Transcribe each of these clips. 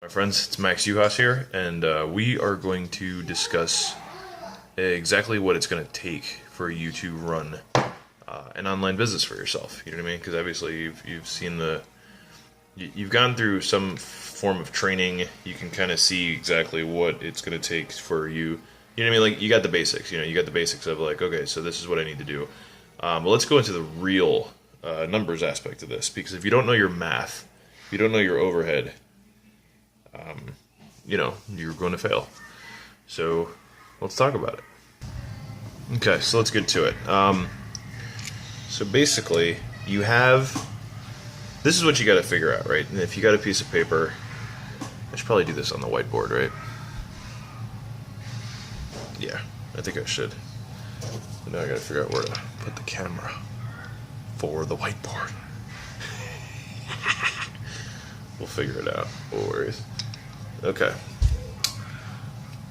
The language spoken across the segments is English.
My friends, it's Max Uhas here, and we are going to discuss exactly what it's going to take for you to run an online business for yourself. You know what I mean? Because obviously you've seen you've gone through some form of training. You can kind of see exactly what it's going to take for you. You know what I mean? Like you got the basics. You got the basics of like, okay, so this is what I need to do. But let's go into the real numbers aspect of this, because if you don't know your math, if you don't know your overhead, you're going to fail. So let's talk about it. Okay, so let's get to it. So basically, this is what you got to figure out, right? And if you got a piece of paper, I should probably do this on the whiteboard, right? Yeah, I think I should. But now I got to figure out where to put the camera for the whiteboard. We'll figure it out. No worries. Okay.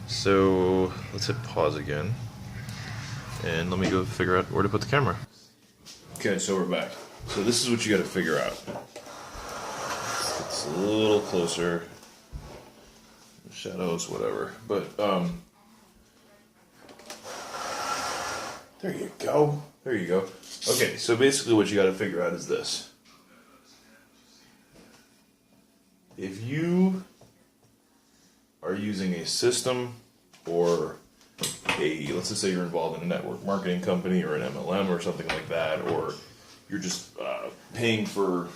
So let's hit pause again. And let me go figure out where to put the camera. Okay, so we're back. So this is what you got to figure out. It's a little closer. Shadows, whatever. But, there you go. There you go. Okay, so basically what you got to figure out is this. If you are using a system or let's just say you're involved in a network marketing company or an MLM or something like that, or you're just paying for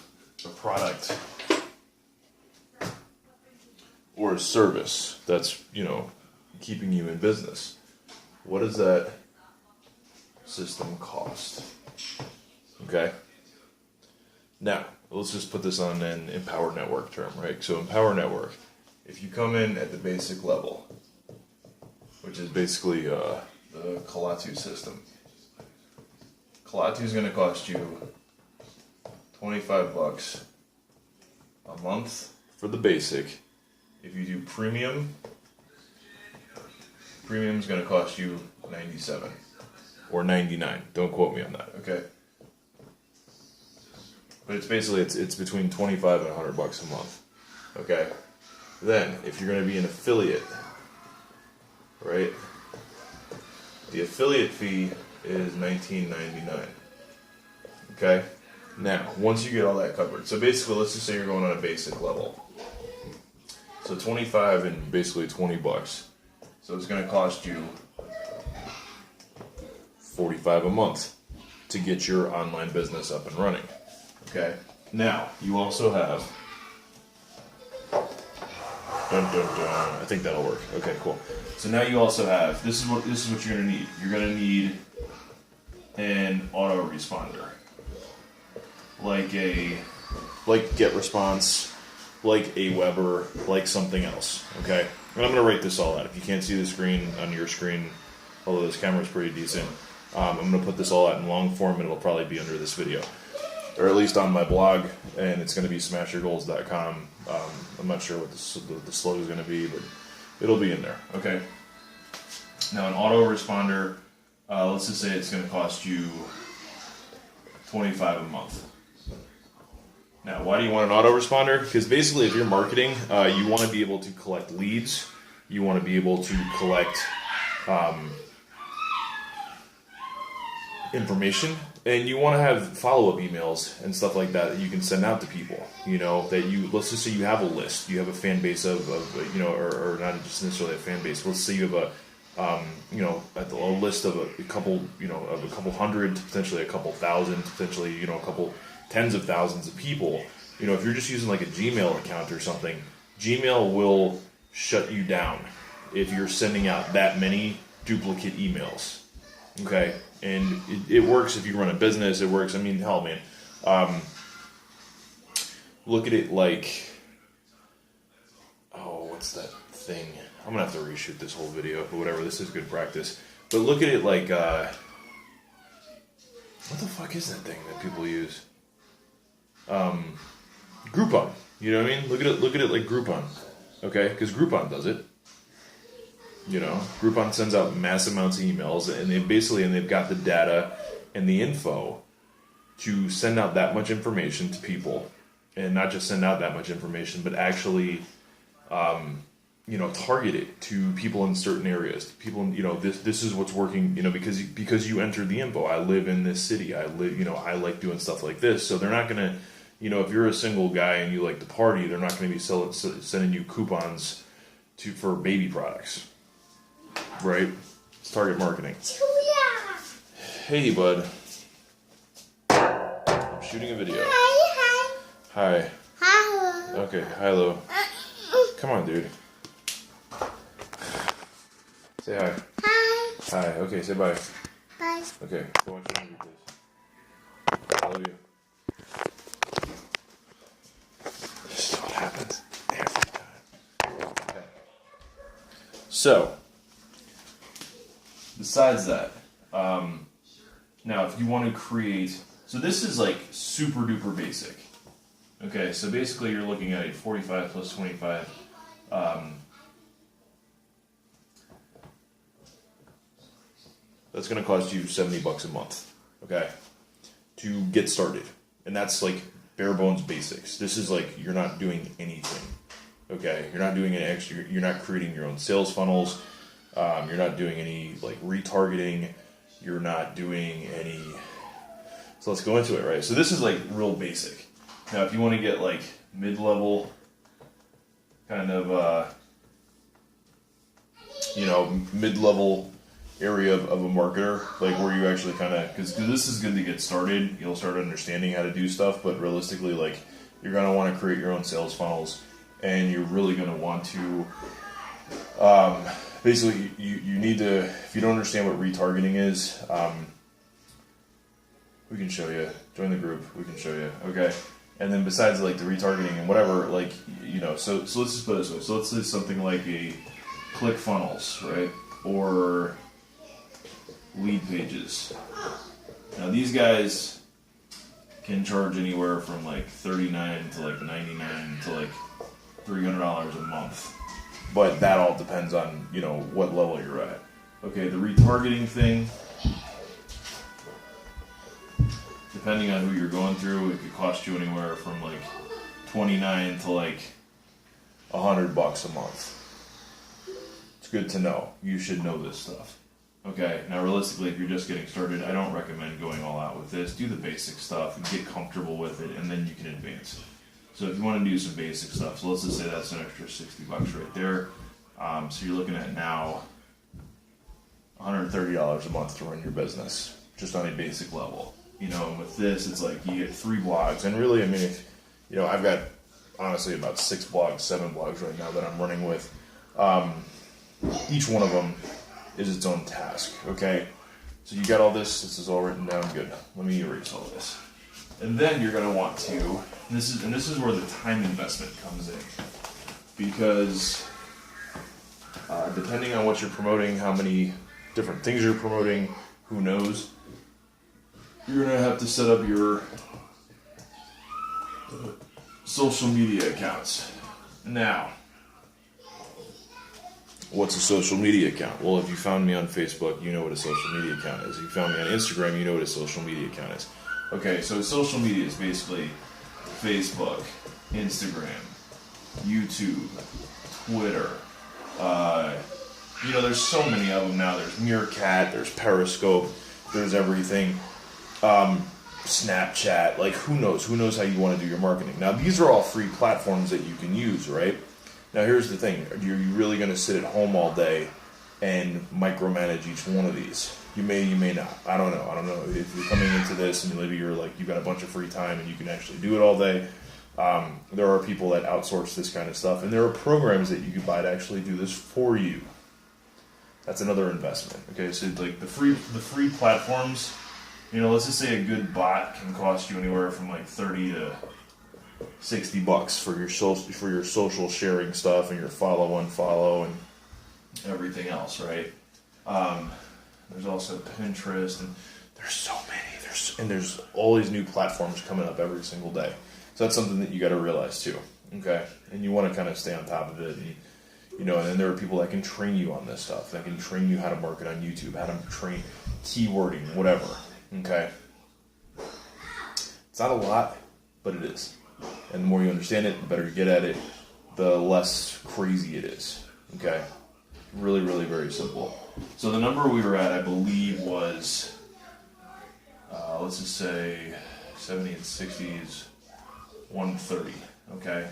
a product or a service that's, keeping you in business, what does that system cost? Okay? Now, let's just put this on an Empower Network term, right? So Empower Network, if you come in at the basic level, which is basically the Kalatu system. Kalatu is going to cost you $25 a month for the basic. If you do premium is going to cost you $97 or $99. Don't quote me on that, okay? But it's basically it's between $25 and $100 a month, okay? Then, if you're going to be an affiliate, right? The affiliate fee is $19.99. Okay? Now, once you get all that covered, so basically, let's just say you're going on a basic level. So 25 and basically $20. So it's going to cost you $45 a month to get your online business up and running. Okay? Now, you also have dun, dun, dun. I think that'll work. Okay, cool. So now you also have this is what you're gonna need. You're gonna need an autoresponder, like GetResponse, like Aweber, like something else. Okay, and I'm gonna write this all out. If you can't see the screen on your screen, although this camera's pretty decent, I'm gonna put this all out in long form, and it'll probably be under this video, or at least on my blog, and it's going to be smashyourgoals.com. I'm not sure what the slogan is going to be, but it'll be in there. Okay. Now, an autoresponder, let's just say it's going to cost you $25 a month. Now, why do you want an autoresponder? Because basically, if you're marketing, you want to be able to collect leads. You want to be able to collect information, and you want to have follow-up emails and stuff like that you can send out to people. Let's just say you have a list, you have a fan base of or not just necessarily a fan base. Let's say you have a list of a couple hundred, potentially a couple thousand, potentially a couple tens of thousands of people. If you're just using like a Gmail account or something, Gmail will shut you down if you're sending out that many duplicate emails. Okay, and it works if you run a business. It works. I mean, hell, man. Look at it like, what's that thing? I'm gonna have to reshoot this whole video, but whatever. This is good practice. But look at it like, what the fuck is that thing that people use? Groupon. You know what I mean? Look at it like Groupon. Okay, because Groupon does it. Groupon sends out mass amounts of emails, and they've got the data and the info to send out that much information to people, and not just send out that much information, but actually target it to people in certain areas. People, this is what's working, because you entered the info. I live in this city. I like doing stuff like this. So they're not gonna, if you're a single guy and you like to party, they're not gonna be sending you coupons for baby products, right? It's target marketing. Hey, bud. I'm shooting a video. Hi. Okay, hi-lo. Come on, dude. Say hi. Hi. Okay, say bye. Bye. Okay, go watch the movie, please. I love you. This is what happens every time. Okay. So, besides that, now if you want to create, so this is like super duper basic. Okay, so basically you're looking at a 45 plus 25. That's going to cost you $70 a month, okay, to get started. And that's like bare bones basics. This is like you're not doing anything, okay? You're not doing any extra. You're not creating your own sales funnels. You're not doing any like retargeting. You're not doing any. So let's go into it, right? So this is like real basic. Now, if you want to get like mid-level, kind of, mid-level area of a marketer, like where you actually kind of, because this is good to get started. You'll start understanding how to do stuff, but realistically, like you're going to want to create your own sales funnels, and you're really going to want to, basically, you need to, if you don't understand what retargeting is, we can show you. Join the group. We can show you. Okay. And then besides like the retargeting and whatever, like, so let's just put it this way. So let's say something like a ClickFunnels, right? Or lead pages. Now these guys can charge anywhere from like $39 to like $99 to like $300 a month. But that all depends on, what level you're at. Okay, the retargeting thing, depending on who you're going through, it could cost you anywhere from like $29 to like $100 a month. It's good to know. You should know this stuff. Okay, now realistically, if you're just getting started, I don't recommend going all out with this. Do the basic stuff and get comfortable with it, and then you can advance. So if you want to do some basic stuff, so let's just say that's an extra $60 right there. So you're looking at now $130 a month to run your business, just on a basic level. And with this, it's like you get 3 blogs. And really, I mean, if, I've got, honestly, about 7 blogs right now that I'm running with. Each one of them is its own task, okay? So you got all this. This is all written down. Good. Let me erase all this. And then you're going to want to, and this is where the time investment comes in. Because depending on what you're promoting, how many different things you're promoting, who knows, you're going to have to set up your social media accounts. Now, what's a social media account? Well, if you found me on Facebook, you know what a social media account is. If you found me on Instagram, you know what a social media account is. Okay, so social media is basically Facebook, Instagram, YouTube, Twitter. There's so many of them now. There's Meerkat, there's Periscope, there's everything. Snapchat, like who knows how you want to do your marketing. Now these are all free platforms that you can use, right? Now here's the thing, are you really going to sit at home all day and micromanage each one of these? You may not. I don't know if you're coming into this and maybe you've got a bunch of free time and you can actually do it all day. There are people that outsource this kind of stuff, and there are programs that you can buy to actually do this for you. That's another investment. Okay, so like the free platforms, let's just say a good bot can cost you anywhere from like $30 to $60 for your social sharing stuff and your follow, unfollow, and everything else, right? There's also Pinterest, and there's so many. There's all these new platforms coming up every single day. So that's something that you got to realize too. Okay, and you want to kind of stay on top of it. And then there are people that can train you on this stuff. That can train you how to market on YouTube, how to train keywording, whatever. Okay, it's not a lot, but it is. And the more you understand it, the better you get at it, the less crazy it is. Okay? Really, really very simple. So the number we were at, I believe, was, let's just say 70 and 60s, 130. Okay?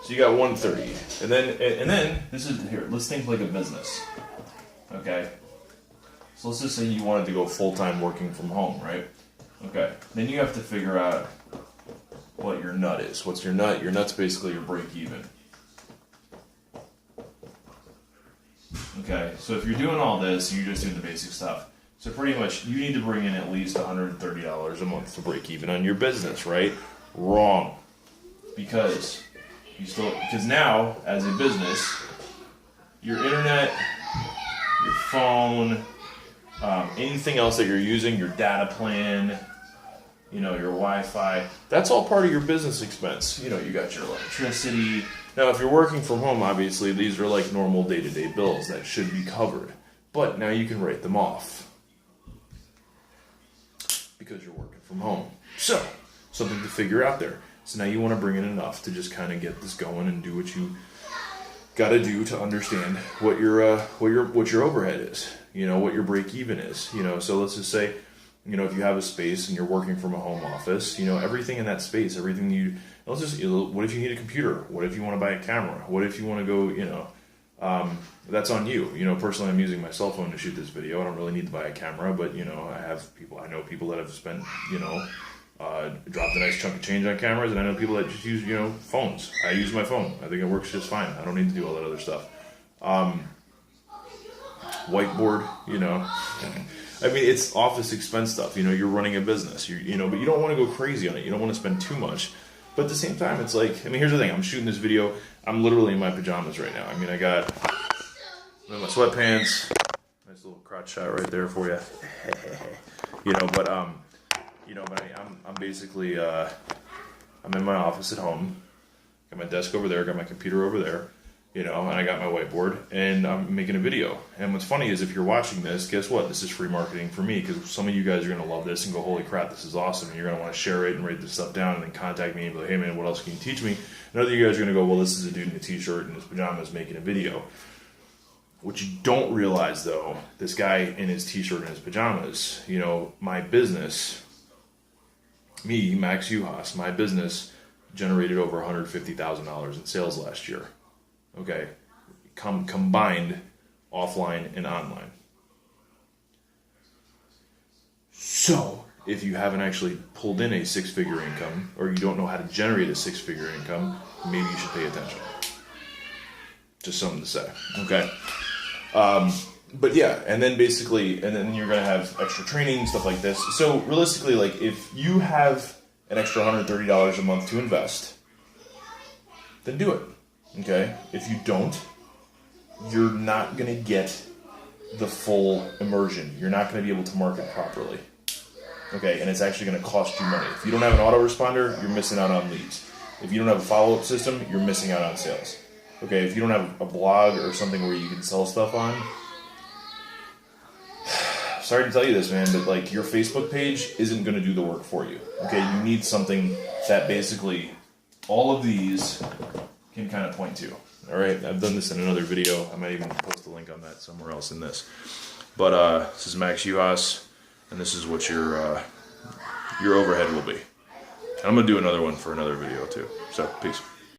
So you got 130. And then this is, here, let's think like a business. Okay? So let's just say you wanted to go full-time working from home, right? Okay. Then you have to figure out what your nut is. What's your nut? Your nut's basically your break even. Okay, so if you're doing all this, you're just doing the basic stuff. So pretty much, you need to bring in at least $130 a month to break even on your business, right? Wrong. Because now, as a business, your internet, your phone, anything else that you're using, your data plan, your Wi-Fi, that's all part of your business expense. You got your electricity. Now, if you're working from home, obviously, these are like normal day-to-day bills that should be covered. But now you can write them off because you're working from home. So, something to figure out there. So now you want to bring in enough to just kind of get this going and do what you got to do to understand what your overhead is. What your break even is. So let's just say, if you have a space and you're working from a home office, everything in that space, what if you need a computer? What if you want to buy a camera? What if you want to go, that's on you. Personally, I'm using my cell phone to shoot this video. I don't really need to buy a camera, but, I know people that have spent, dropped a nice chunk of change on cameras, and I know people that just use, phones. I use my phone. I think it works just fine. I don't need to do all that other stuff. Whiteboard, I mean, it's office expense stuff. You're running a business, but you don't want to go crazy on it. You don't want to spend too much. But at the same time, it's like, here's the thing. I'm shooting this video. I'm literally in my pajamas right now. I'm in my sweatpants. Nice little crotch shot right there for you. I'm basically, I'm in my office at home. Got my desk over there. Got my computer over there. And I got my whiteboard, and I'm making a video. And what's funny is if you're watching this, guess what? This is free marketing for me, because some of you guys are going to love this and go, holy crap, this is awesome. And you're going to want to share it and write this stuff down and then contact me and be like, hey man, what else can you teach me? And other you guys are going to go, well, this is a dude in a t-shirt and his pajamas making a video. What you don't realize, though, this guy in his t-shirt and his pajamas, my business, me, Max Uhas, my business generated over $150,000 in sales last year. Okay, combined offline and online. So, if you haven't actually pulled in a six-figure income, or you don't know how to generate a six-figure income, maybe you should pay attention. Just something to say, okay? But yeah, and then you're going to have extra training, stuff like this. So realistically, like, if you have an extra $130 a month to invest, then do it. Okay? If you don't, you're not going to get the full immersion. You're not going to be able to market properly. Okay? And it's actually going to cost you money. If you don't have an autoresponder, you're missing out on leads. If you don't have a follow-up system, you're missing out on sales. Okay? If you don't have a blog or something where you can sell stuff on, sorry to tell you this, man, but like your Facebook page isn't going to do the work for you. Okay? You need something that basically all of these can kind of point to. All right, I've done this in another video. I might even post a link on that somewhere else in this. But this is Max Uhas, and this is what your overhead will be. And I'm gonna do another one for another video too. So peace.